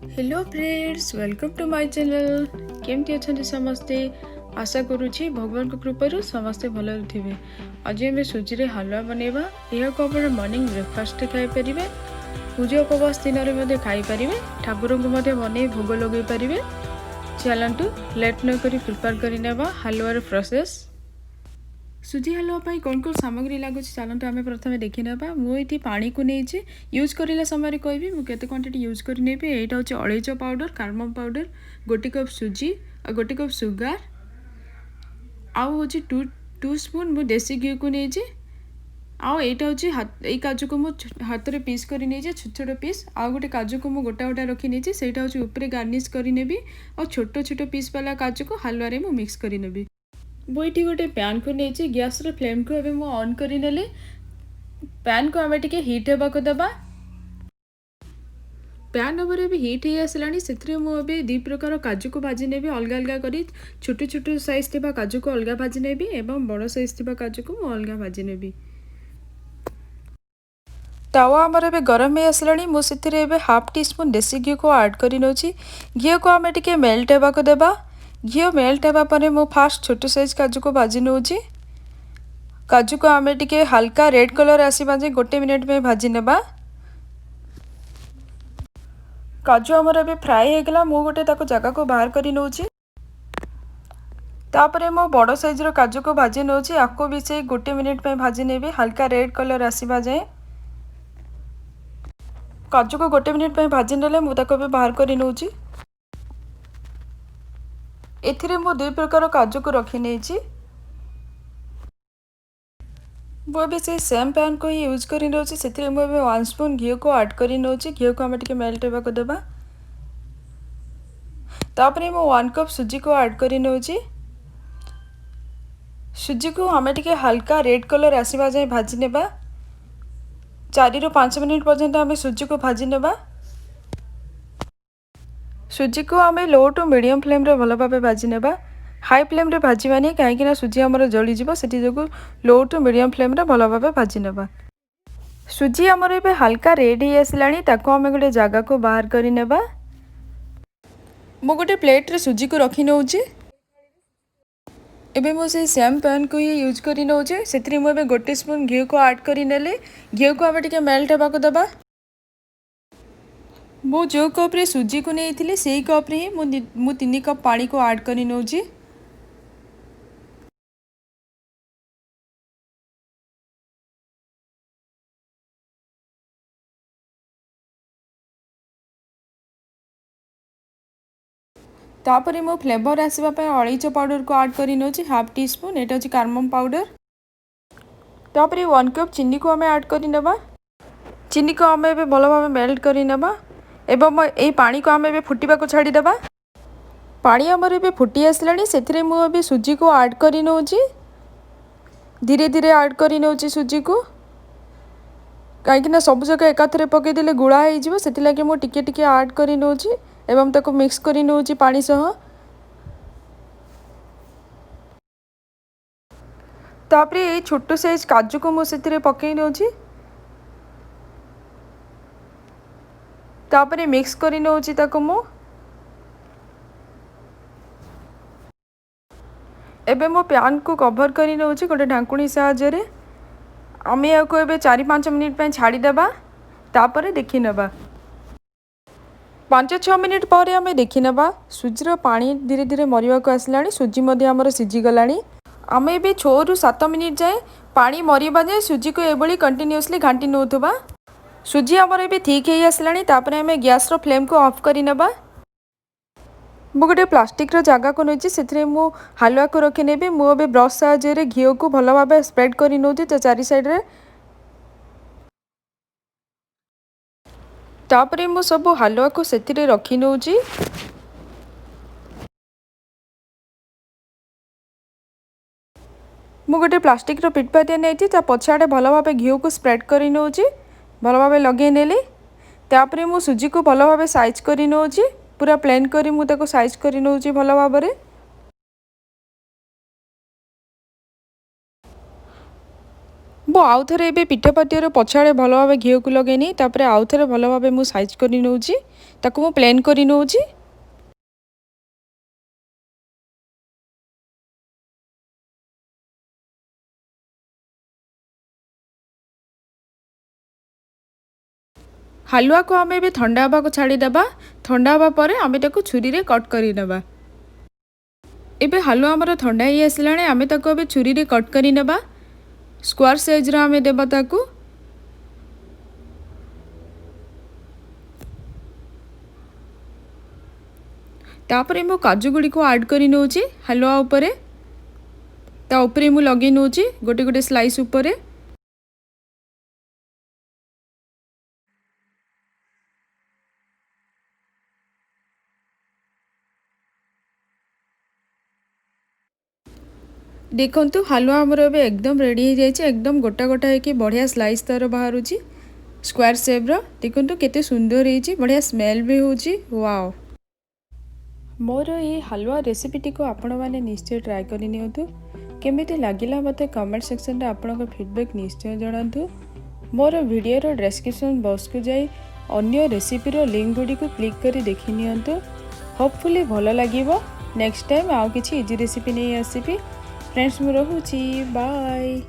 Hello friends, welcome to my channel. केमती अच्छा समस्ते? आशा करुच्ची भगवान कृपार समस्ते भल थे। आज आम सुजी हलवा बनवा। यह आप मॉर्निंग ब्रेकफास्ट खाईपर, पूजा उपवास दिन में खाईपर, ठाकुर को बन भोग लगे पारे। चलतु लेट न करी प्रिपेयर करने हलवार प्रोसेस। सुजी हलवा पाई कौन कौन सामग्री लगुच चलते आम प्रथम देखी ना। मुझे पानी को नहीं यूज करला समय कहबी मुझे क्वांटिटी यूज कर यहाँ हूँ अलैच पाउडर, कार्डमम पाउडर, गोटे कप सुजी और गोटे कप सुगार आउ हूँ टू स्पून मु देसी घी को नहीं। आउ यहाँ हूँ यही काजू को मुझे हाथ में पीस कर नहीं छोट छोट पीस। आउ गोटे काजू को मुझे गोटा गोटा रखी नहीं से ऊपर गार्निश करनेबी और छोट छोट पीस वाला काजू को हलवा रे मिक्स करनेबी। मुझे गोटे पैन को नहीं गैस फ्लेम को एवं ऑन करने। पैन को आम टे हिट होगा देवा। पैन ओवर भी हिट हो आसला से मुझे दी प्रकार काजू को भाजी नेबी अलग अलग कर। छोट छोट साइज थी काजू को अलग भाजी नेबी एवं बड़ साइज थी काजू को मुझे अलग भाजी नेबी। तावा आमर ए गरम हो आसला मुझे हाफ टी स्पून देसी घी को ऐड कर नौची। घी को आम टे मेल्ट होगा देवा। घी मेल्ट होगापर मु फास्ट छोट साइज काजू को भाजी नौची। काजू को आम टे हल्का रेड कलर आसवा जाए गोटे मिनिट में भाजी नेबा। काजू आमर ए फ्राए होगला मु गोटे जगह को बाहर कर नौची। तापर मो बड़ साइज रो काजू को भाजी नौची। आपको भी से गोटे मिनिट में भाजी नेबी हल्का रेड कलर आसवा जाए। काजू को गोटे मिनिट में भाजी नेले मुझे भी बाहर कर नौची। एथिरे मु दुई प्रकार काजू को रखी नहीं। मुझे से सेम पैन को ही यूज कर नौची। से मुझे 1 स्पून घी को ऐड कर नौची। घी को आम टे मेल्ट होगा देवा। तापर मु 1 कप सुजी को ऐड कर नौची। सुजी को आम टे हल्का रेड कलर आसवा जाए भाजी नेबा। 4 ରୁ 5 मिनिट पर्यंत आम सुजी को भाजी नेबा। सुजी को आम लो टू मीडियम फ्लेम रे भल भाव भाजी नेबा। हाई फ्लेम रे भाजवानी कहीं सुजी आमर जलीज से जो लो टू मीडियम फ्लेम रे भल भाव भाजी नेबा। सुजी आमर ए हल्का रेड हो आसला आम गोटे जगह को बाहर कर नेबा। मु गोटे प्लेट रे सुजी को रखी नौची। एबे मुझे सेम पैन को ही यूज कर नौचे। से मुझे गोटे स्पून घी को ऐड कर नेले। घी को आम टे मेल्ट होगा देवा। मु जो कप रे सुजी को नहीं थी से कप रे ही मु 3 कप पानी को ऐड कर नौची। तापर मो फ्लेवर आसवाई अलैच पाउडर को ऐड कर नौची हाफ टी स्पून। यहाँ हूँ कार्डमम पाउडर। तापर 1 कप चीनी को आम ऐड कर नेबा। चीनी को आम ए भल भाव मेल्ट कर नेबा एवं यही पानी को आम ए फुटा को छाड़ीदेवा। पानी आमर ए फुटी आसला से मुझे सुजी को ऐड कर नौची। धीरे धीरे ऐड कर नौची सुजी को कहीं सब जगह एकाथरे पकईदे गुड़ा हो मुझे टिके ऐड कर नौची एवं ताको मिक्स कर नौची पानी सह। तापर ये छोट साइज काजू को मुझे पकई नौची। तापर मिक्स कर नौची ताको मु। एबे मो पैन को कवर कर नौची गोटे ढांकुणी साहाय्य। आम या 4-5 मिनिट छाड़ीदेवा। तापर देखी नेबा 5-6 मिनिट पर आम देखी नेबा सुजीर पानी धीरे धीरे मरिया को आसला। सुजी आमर सीझीगला। आम ए 6 ରୁ 7 मिनिट जाए पानी मरिबा जाए सुजी को एभली कंटिन्यूअसली घांटी नौथुबा। सुजी आमर ए ठीक हो आसला। तापर आम गैस रो फ्लेम को ऑफ कर नेबा। मु गोटे प्लास्टिक रो जगह को नहीं से मु हलवा को रखी नेबी। मुझे ब्रश साहाय्य घी को भल भाव स्प्रेड कर नौची चारि साइड रे। तापर मु सब हलवा को से रखी नौची। मु गोटे प्लास्टिक रो पिटपाटिया नहीं पछाड़े भल भाव घी को स्प्रेड कर नौची भल भाव लगे नेली। तापर मु सुजी को भल भाव साइज कर नौची पूरा प्लेन करी मु ताको साइज कर नौची भल भाव रे। सबू आउ थे ए पिठापतियर पछाड़े भल भाव घी को लगेनी तापर आउ थे भल भाव मुझे साइज कर नौची ताकू मु प्लेन कर नौची। हालुआ को आम ए ठंडा हवा को छाड़ीदेबा। ठंडा हवा पर आम ताको छुरी रे कट करनेबा। एबे हालुआ आमर ठंडा ही आसला आम ताको ए छुरी रे कट करनेबा। स्क्वायर साइज रो आम देबा ताकू। तापर मो काजू गुड़ी को ऐड कर नौची हालुआ उपरे। ता उपरे मु लगे नौची गोटे गोटे स्लाइस उपरे। देखंतु हालुआ आमर ए एकदम रेडी हो जाए। एकदम गोटा गोटा होकर बढ़िया स्लाइस तार बाहर स्क्वायर शेप रो। देखंतु केते सुंदर होइछि बढ़िया स्मेल भी होछि। वाओ मोर ये हालुआ रेसिपीटी को आपण मैंने निश्चय ट्राए करनी नियंतु। केमिति लागिला मते कमेंट सेक्शन रे आपन फीडबैक निश्चय जणांतु। मोर वीडियो रो डिस्क्रिप्शन बॉक्स को जाई अन्य रेसिपी रो लिंक गुडी को क्लिक करी देखि नियंतु। होपफुली भलो लागिवो। नेक्स्ट टाइम आउ किछि इजी रेसिपी नै आसीबी। फ्रेंड्स मु रहूची बाय।